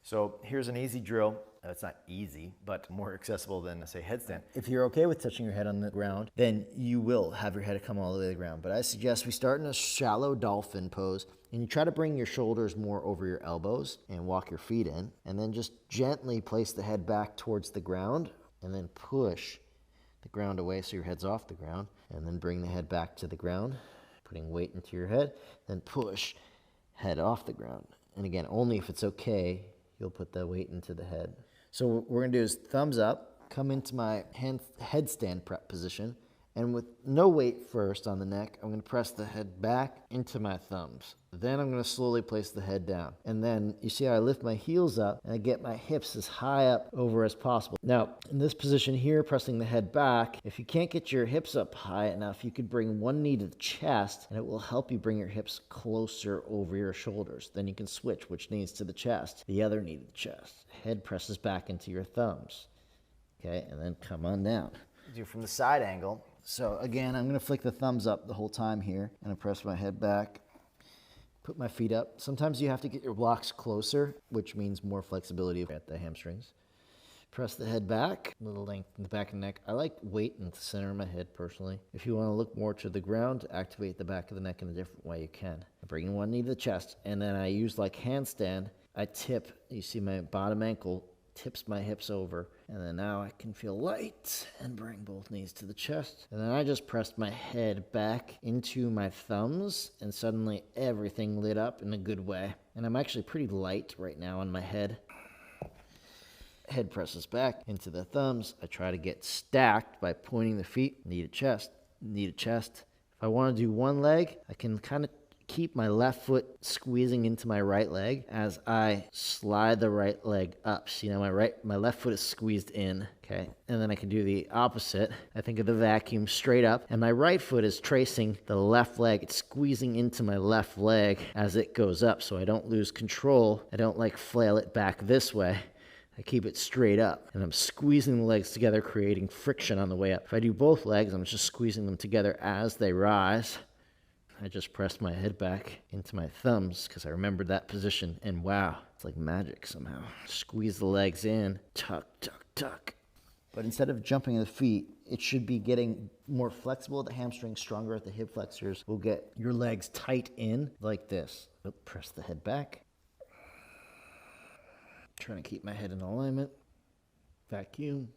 So here's an easy drill. It's not easy, but more accessible than, say, headstand. If you're okay with touching your head on the ground, then you will have your head come all the way to the ground. But I suggest we start in a shallow dolphin pose, and you try to bring your shoulders more over your elbows and walk your feet in, and then just gently place the head back towards the ground, and then push the ground away so your head's off the ground, and then bring the head back to the ground, putting weight into your head, then push head off the ground. And again, only if it's okay, you'll put the weight into the head. So what we're gonna do is thumbs up, come into my headstand prep position, and with no weight first on the neck, I'm gonna press the head back into my thumbs. Then I'm gonna slowly place the head down. And then you see how I lift my heels up and I get my hips as high up over as possible. Now, in this position here, pressing the head back, if you can't get your hips up high enough, you could bring one knee to the chest and it will help you bring your hips closer over your shoulders. Then you can switch which knees to the chest, the other knee to the chest. Head presses back into your thumbs. Okay, and then come on down. Do from the side angle. So again, I'm gonna flick the thumbs up the whole time here, and I press my head back, put my feet up. Sometimes you have to get your blocks closer, which means more flexibility at the hamstrings. Press the head back, a little length in the back of the neck. I like weight in the center of my head personally. If you wanna look more to the ground, to activate the back of the neck in a different way, you can. Bringing one knee to the chest, and then I use like handstand. I tip, you see my bottom ankle tips my hips over, and then now I can feel light and bring both knees to the chest. And then I just pressed my head back into my thumbs, and suddenly everything lit up in a good way. And I'm actually pretty light right now on my head. Head presses back into the thumbs. I try to get stacked by pointing the feet, knee to chest, knee to chest. If I want to do one leg, I can kind of keep my left foot squeezing into my right leg as I slide the right leg up. See now my left foot is squeezed in, okay? And then I can do the opposite. I think of the vacuum straight up, and my right foot is tracing the left leg. It's squeezing into my left leg as it goes up, so I don't lose control. I don't like flail it back this way. I keep it straight up, and I'm squeezing the legs together, creating friction on the way up. If I do both legs, I'm just squeezing them together as they rise. I just pressed my head back into my thumbs because I remembered that position, and wow, it's like magic somehow. Squeeze the legs in, tuck, tuck, tuck. But instead of jumping the feet, it should be getting more flexible at the hamstrings, stronger at the hip flexors. We'll get your legs tight in like this. Press the head back. Trying to keep my head in alignment. Vacuum.